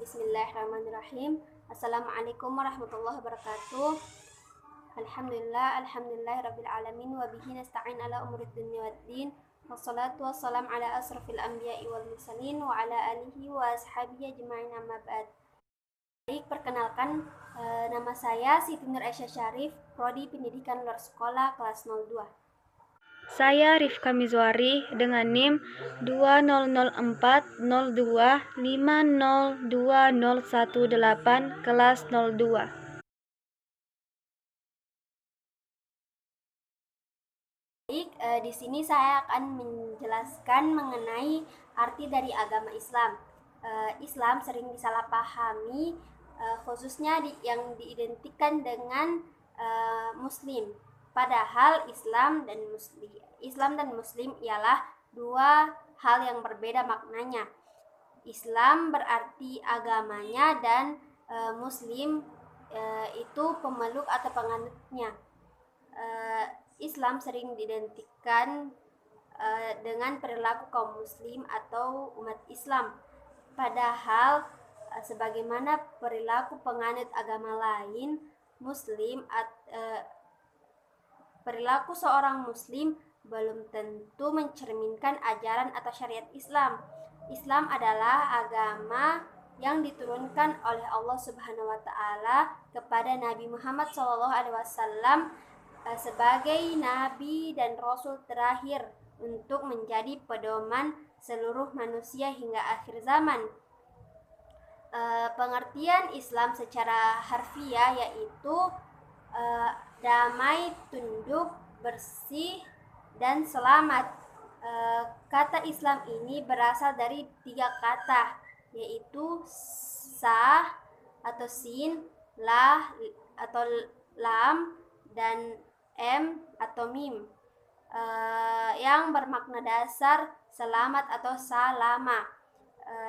Bismillahirrahmanirrahim. Assalamualaikum warahmatullahi wabarakatuh. Alhamdulillahirabbil alamin wa bihi nasta'in ala umurid dunya waddin. Wassalatu wassalamu ala asrofil anbiya'i wal mursalin wa ala alihi wa ashabihi ajma'in, amma ba'd. Baik, perkenalkan, nama saya Siti Nur Aisyah Syarif, Prodi Pendidikan Luar Sekolah kelas 02. Saya Rifka Mizwari dengan NIM 200402502018 kelas 02. Baik, di sini saya akan menjelaskan mengenai arti dari agama Islam. Islam sering disalahpahami, khususnya yang diidentikan dengan Muslim. Padahal Islam dan Muslim ialah dua hal yang berbeda maknanya. Islam berarti agamanya dan Muslim itu pemeluk atau penganutnya. Islam sering diidentikan dengan perilaku kaum muslim atau umat Islam. Padahal sebagaimana perilaku penganut agama lain, perilaku seorang muslim belum tentu mencerminkan ajaran atau syariat Islam. Islam adalah agama yang diturunkan oleh Allah Subhanahu wa taala kepada Nabi Muhammad SAW sebagai nabi dan rasul terakhir untuk menjadi pedoman seluruh manusia hingga akhir zaman. Pengertian Islam secara harfiah yaitu damai, tunduk, bersih, dan selamat. Kata Islam ini berasal dari 3 kata, yaitu sah atau sin, lah atau lam, dan m atau mim, yang bermakna dasar selamat atau salama.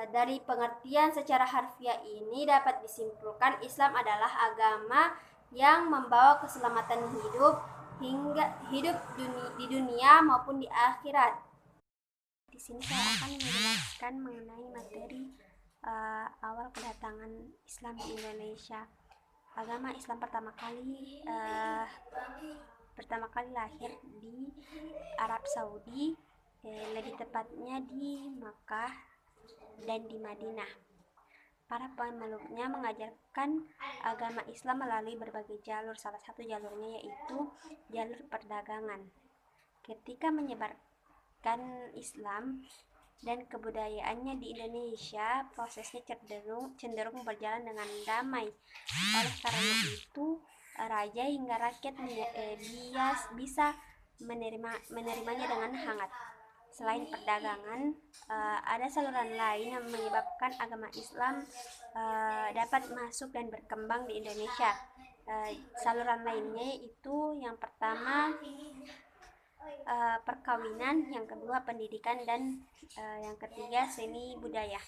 Dari pengertian secara harfiah ini dapat disimpulkan Islam adalah agama yang membawa keselamatan hidup di dunia maupun di akhirat. Di sini saya akan menjelaskan mengenai materi awal kedatangan Islam di Indonesia. Agama Islam pertama kali lahir di Arab Saudi, lebih tepatnya di Makkah dan di Madinah. Para pemeluknya mengajarkan agama Islam melalui berbagai jalur. Salah satu jalurnya yaitu jalur perdagangan. Ketika menyebarkan Islam dan kebudayaannya di Indonesia, prosesnya cenderung berjalan dengan damai. Oleh karena itu, raja hingga rakyat bisa menerimanya dengan hangat. Selain perdagangan, ada saluran lain yang menyebabkan agama Islam dapat masuk dan berkembang di Indonesia. Saluran lainnya itu yang pertama perkawinan, yang kedua pendidikan, dan yang ketiga seni budaya.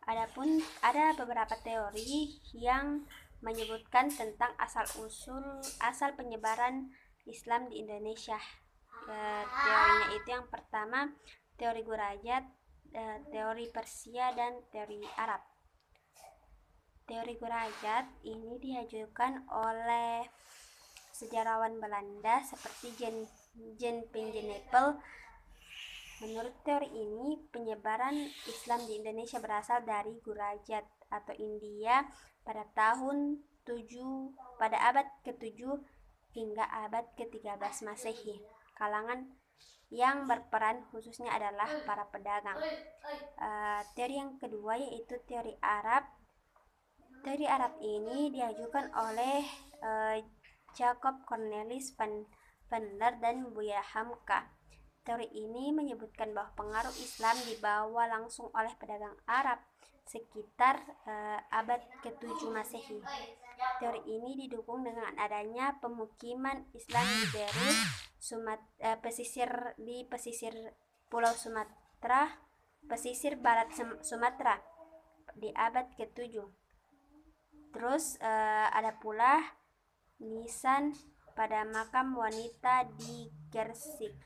Adapun ada beberapa teori yang menyebutkan tentang asal penyebaran Islam di Indonesia. Teorinya itu yang pertama teori Gurajat, teori Persia, dan teori Arab. Teori Gurajat ini diajukan oleh sejarawan Belanda seperti Jan van Gennep. Menurut teori ini, penyebaran Islam di Indonesia berasal dari Gurajat atau India pada abad ke-7 hingga abad ke-13 Masehi. Kalangan yang berperan khususnya adalah para pedagang. Teori yang kedua yaitu teori Arab. Teori Arab ini diajukan oleh Jacob Cornelis van der dan Buya Hamka. Teori ini menyebutkan bahwa pengaruh Islam dibawa langsung oleh pedagang Arab sekitar abad ke-7 Masehi. Teori ini didukung dengan adanya pemukiman Islam di Beirut, pesisir Pulau Sumatera, pesisir barat Sumatera di abad ke-7. Terus ada pula nisan pada makam wanita di Gersik,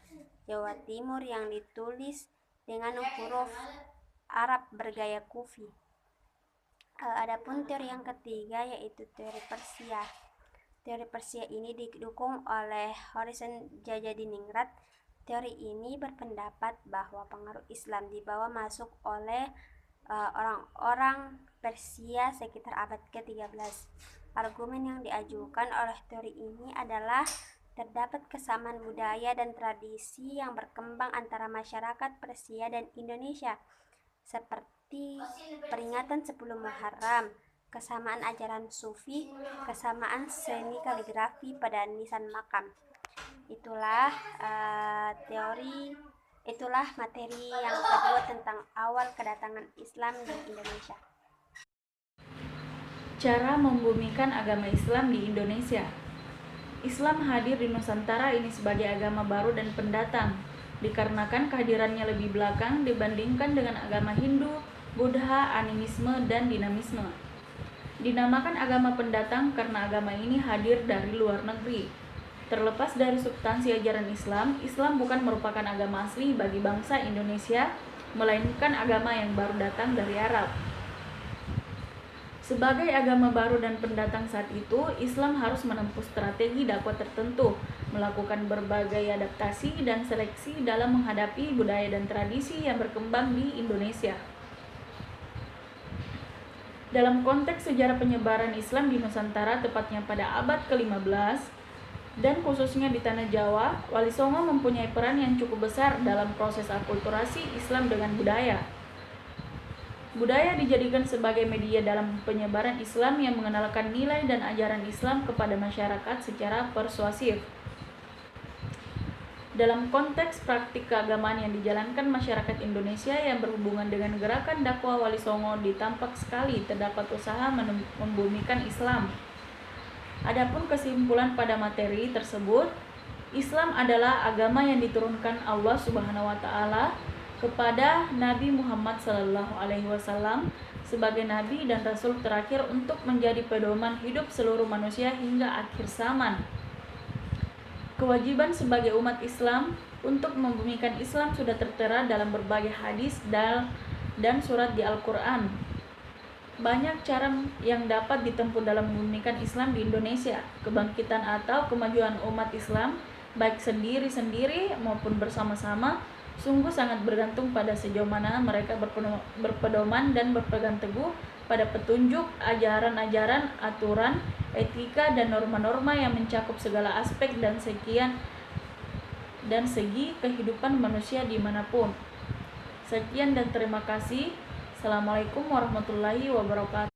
Jawa Timur yang ditulis dengan huruf Arab bergaya Kufi. Adapun teori yang ketiga yaitu teori Persia. Teori Persia ini didukung oleh Horizon Jajadiningrat. Teori ini berpendapat bahwa pengaruh Islam dibawa masuk oleh orang-orang Persia sekitar abad ke-13. Argumen yang diajukan oleh teori ini adalah terdapat kesamaan budaya dan tradisi yang berkembang antara masyarakat Persia dan Indonesia, seperti peringatan 10 Muharram, kesamaan ajaran sufi, kesamaan seni kaligrafi pada nisan makam. Itulah materi yang kedua tentang awal kedatangan Islam di Indonesia. Cara membumikan agama Islam di Indonesia. Islam hadir di Nusantara ini sebagai agama baru dan pendatang, dikarenakan kehadirannya lebih belakang dibandingkan dengan agama Hindu, Buddha, animisme, dan dinamisme. Dinamakan agama pendatang karena agama ini hadir dari luar negeri. Terlepas dari substansi ajaran Islam, Islam bukan merupakan agama asli bagi bangsa Indonesia, melainkan agama yang baru datang dari Arab. Sebagai agama baru dan pendatang saat itu, Islam harus menempuh strategi dakwah tertentu, melakukan berbagai adaptasi dan seleksi dalam menghadapi budaya dan tradisi yang berkembang di Indonesia. Dalam konteks sejarah penyebaran Islam di Nusantara, tepatnya pada abad ke-15, dan khususnya di Tanah Jawa, Wali Songo mempunyai peran yang cukup besar dalam proses akulturasi Islam dengan budaya. Budaya dijadikan sebagai media dalam penyebaran Islam yang mengenalkan nilai dan ajaran Islam kepada masyarakat secara persuasif. Dalam konteks praktik keagamaan yang dijalankan masyarakat Indonesia yang berhubungan dengan gerakan dakwah Wali Songo, tampak sekali terdapat usaha membumikan Islam. Adapun kesimpulan pada materi tersebut, Islam adalah agama yang diturunkan Allah Subhanahu wa taala kepada Nabi Muhammad SAW sebagai nabi dan rasul terakhir untuk menjadi pedoman hidup seluruh manusia hingga akhir zaman. Kewajiban sebagai umat Islam untuk membumikan Islam sudah tertera dalam berbagai hadis dan surat di Al-Quran. Banyak cara yang dapat ditempuh dalam membumikan Islam di Indonesia. Kebangkitan atau kemajuan umat Islam, baik sendiri-sendiri maupun bersama-sama, sungguh sangat bergantung pada sejauh mana mereka berpedoman dan berpegang teguh pada petunjuk, ajaran-ajaran, aturan, etika, dan norma-norma yang mencakup segala aspek dan segi kehidupan manusia dimanapun. Sekian dan terima kasih. Assalamualaikum warahmatullahi wabarakatuh.